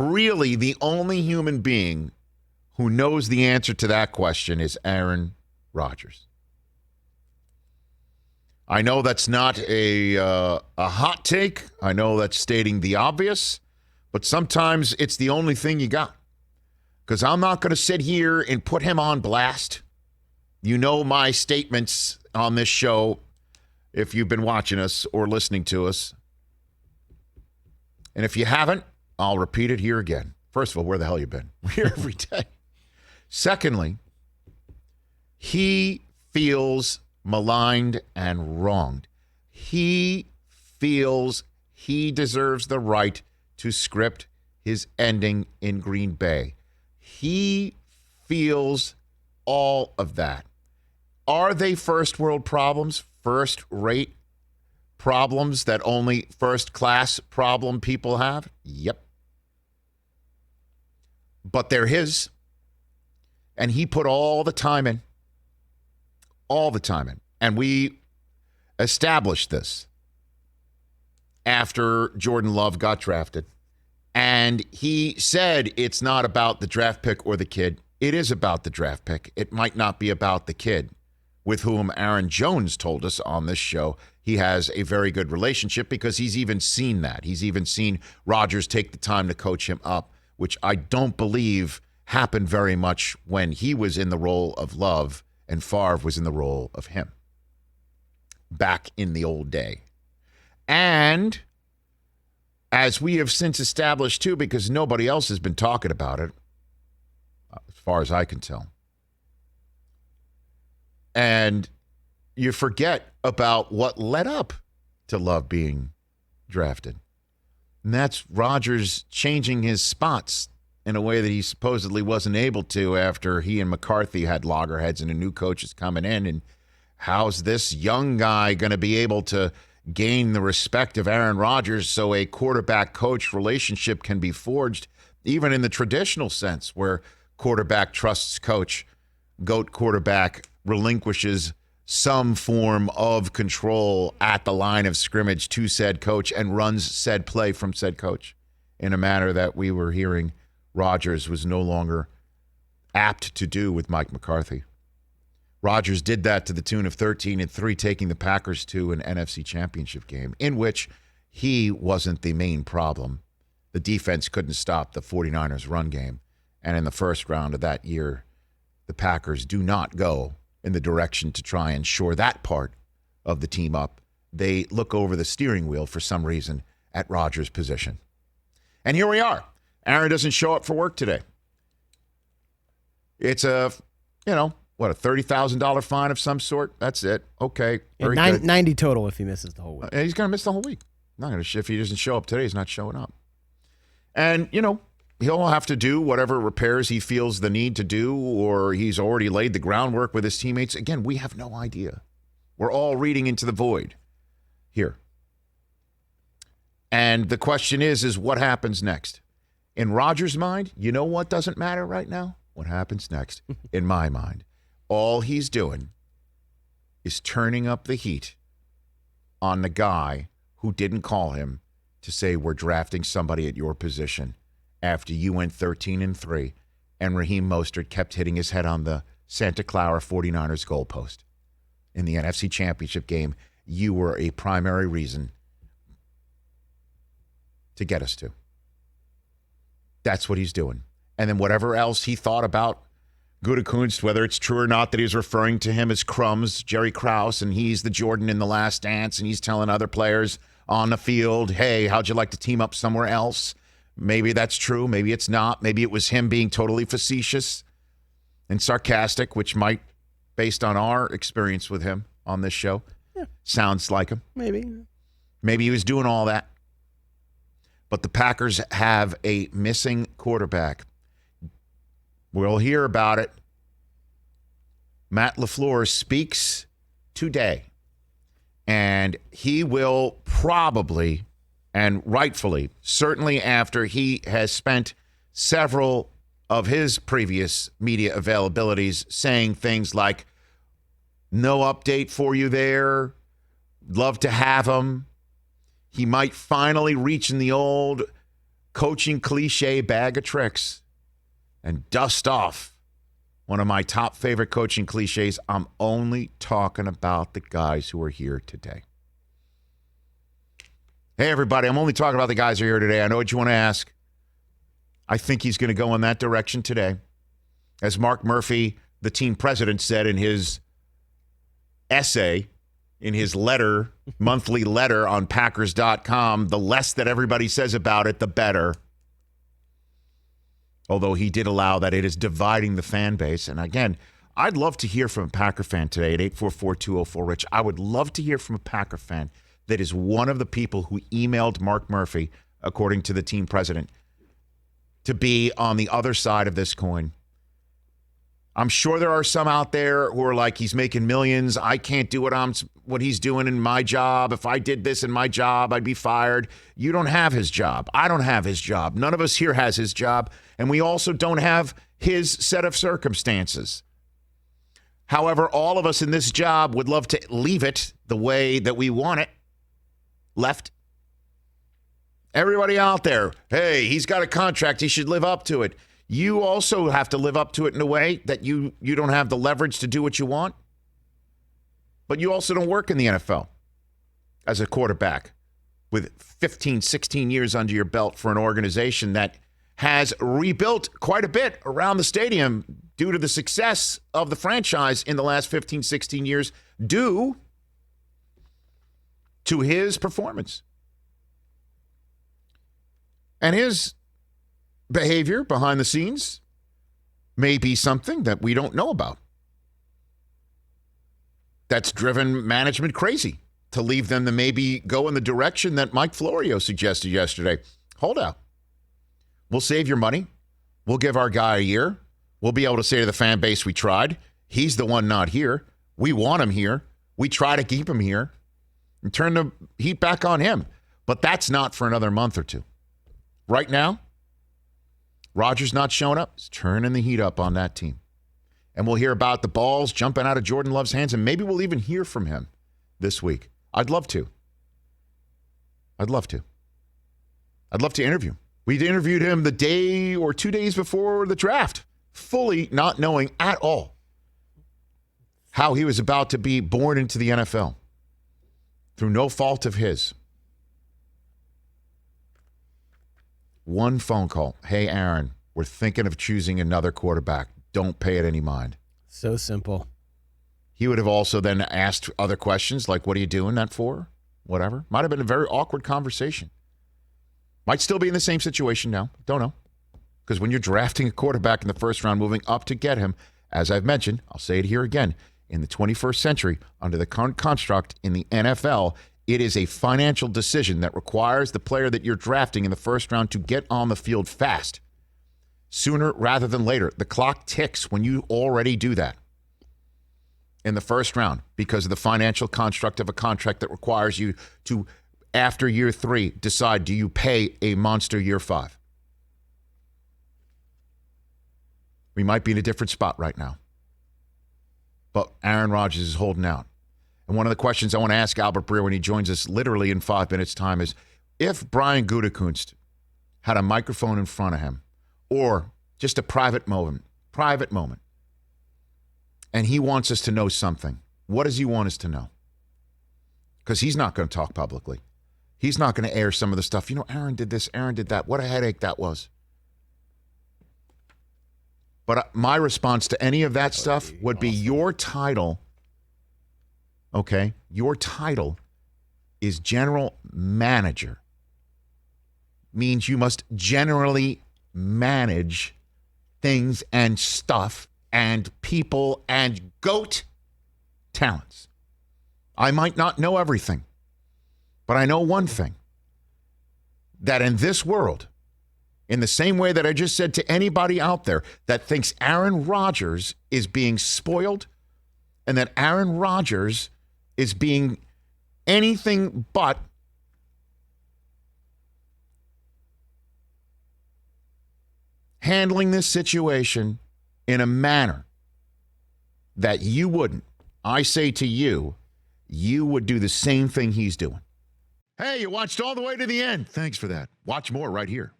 Really, the only human being who knows the answer to that question is Aaron Rodgers. I know that's not a hot take. I know that's stating the obvious, but sometimes it's the only thing you got. Because I'm not going to sit here and put him on blast. You know my statements on this show if you've been watching us or listening to us. And if you haven't, I'll repeat it here again. First of all, where the hell you been? We're here every day. Secondly, he feels maligned and wronged. He feels he deserves the right to script his ending in Green Bay. He feels all of that. Are they first world problems, first rate problems that only first class problem people have? Yep. But they're his. And he put all the time in. All the time in. And we established this after Jordan Love got drafted. And he said it's not about the draft pick or the kid. It is about the draft pick. It might not be about the kid, with whom Aaron Jones told us on this show he has a very good relationship because he's even seen that. He's even seen Rodgers take the time to coach him up, which I don't believe happened very much when he was in the role of Love and Favre was in the role of him back in the old day. And as we have since established, too, because nobody else has been talking about it, as far as I can tell. And you forget about what led up to Love being drafted. And that's Rodgers changing his spots in a way that he supposedly wasn't able to after he and McCarthy had loggerheads and a new coach is coming in. And how's this young guy going to be able to gain the respect of Aaron Rodgers so a quarterback-coach relationship can be forged, even in the traditional sense where quarterback trusts coach, GOAT quarterback relinquishes some form of control at the line of scrimmage to said coach and runs said play from said coach in a manner that we were hearing Rodgers was no longer apt to do with Mike McCarthy. Rodgers did that to the tune of 13-3, taking the Packers to an NFC championship game in which he wasn't the main problem. The defense couldn't stop the 49ers run game. And in the first round of that year, the Packers do not go in the direction to try and shore that part of the team up. They look over the steering wheel for some reason at Rodgers' position. And here we are. Aaron doesn't show up for work today. It's a $30,000 fine of some sort? That's it. Okay. Very good. 90 total if he misses the whole week. He's going to miss the whole week. If he doesn't show up today, he's not showing up. And, he'll have to do whatever repairs he feels the need to do, or he's already laid the groundwork with his teammates. Again, we have no idea. We're all reading into the void here. And the question is what happens next? In Rodgers' mind, you know what doesn't matter right now? What happens next? In my mind, all he's doing is turning up the heat on the guy who didn't call him to say, we're drafting somebody at your position after you went 13-3 and Raheem Mostert kept hitting his head on the Santa Clara 49ers goalpost. In the NFC Championship game, you were a primary reason to get us to. That's what he's doing. And then whatever else he thought about Gutekunst, whether it's true or not that he's referring to him as Crumbs, Jerry Krause, and he's the Jordan in The Last Dance, and he's telling other players on the field, hey, how'd you like to team up somewhere else? Maybe that's true. Maybe it's not. Maybe it was him being totally facetious and sarcastic, which might, based on our experience with him on this show, sounds like him. Maybe he was doing all that. But the Packers have a missing quarterback. We'll hear about it. Matt LaFleur speaks today, and he will probably, and rightfully, certainly after he has spent several of his previous media availabilities saying things like, no update for you there, love to have him. He might finally reach in the old coaching cliche bag of tricks and dust off one of my top favorite coaching cliches. I'm only talking about the guys who are here today. Hey, everybody, I'm only talking about the guys who are here today. I know what you want to ask. I think he's going to go in that direction today. As Mark Murphy, the team president, said in his essay, in his letter, monthly letter on Packers.com, the less that everybody says about it, the better. Although he did allow that it is dividing the fan base. And again, I'd love to hear from a Packer fan today at 844-204-RICH. I would love to hear from a Packer fan that is one of the people who emailed Mark Murphy, according to the team president, to be on the other side of this coin. I'm sure there are some out there who are like, he's making millions. I can't do what he's doing in my job. If I did this in my job, I'd be fired. You don't have his job. I don't have his job. None of us here has his job. And we also don't have his set of circumstances. However, all of us in this job would love to leave it the way that we want it left. Everybody out there, hey, he's got a contract. He should live up to it. You also have to live up to it in a way that you don't have the leverage to do what you want. But you also don't work in the NFL as a quarterback with 15, 16 years under your belt for an organization that has rebuilt quite a bit around the stadium due to the success of the franchise in the last 15, 16 years due to his performance. And his behavior behind the scenes may be something that we don't know about. That's driven management crazy to leave them to maybe go in the direction that Mike Florio suggested yesterday. Hold out. We'll save your money. We'll give our guy a year. We'll be able to say to the fan base, we tried. He's the one not here. We want him here. We try to keep him here and turn the heat back on him. But that's not for another month or two. Right now, Rodgers not showing up. He's turning the heat up on that team. And we'll hear about the balls jumping out of Jordan Love's hands, and maybe we'll even hear from him this week. I'd love to. I'd love to interview him. We interviewed him the day or 2 days before the draft, fully not knowing at all how he was about to be born into the NFL through no fault of his. One phone call. Hey, Aaron, we're thinking of choosing another quarterback. Don't pay it any mind. So simple. He would have also then asked other questions like, what are you doing that for? Whatever. Might have been a very awkward conversation. Might still be in the same situation now. Don't know. Because when you're drafting a quarterback in the first round, moving up to get him, as I've mentioned, I'll say it here again, in the 21st century, under the current construct in the NFL, it is a financial decision that requires the player that you're drafting in the first round to get on the field fast, sooner rather than later. The clock ticks when you already do that in the first round because of the financial construct of a contract that requires you to, after year 3, decide, do you pay a monster year 5? We might be in a different spot right now. But Aaron Rodgers is holding out. And one of the questions I want to ask Albert Breer when he joins us literally in 5 minutes' time is, if Brian Gutekunst had a microphone in front of him or just a private moment, and he wants us to know something, what does he want us to know? Because he's not going to talk publicly. He's not going to air some of the stuff. You know, Aaron did this, Aaron did that. What a headache that was. But my response to any of that stuff would be your title. Okay, your title is general manager. Means you must generally manage things and stuff and people and GOAT talents. I might not know everything, but I know one thing, that in this world, in the same way that I just said to anybody out there that thinks Aaron Rodgers is being spoiled and that Aaron Rodgers is being anything but handling this situation in a manner that you wouldn't. I say to you, you would do the same thing he's doing. Hey, you watched all the way to the end. Thanks for that. Watch more right here.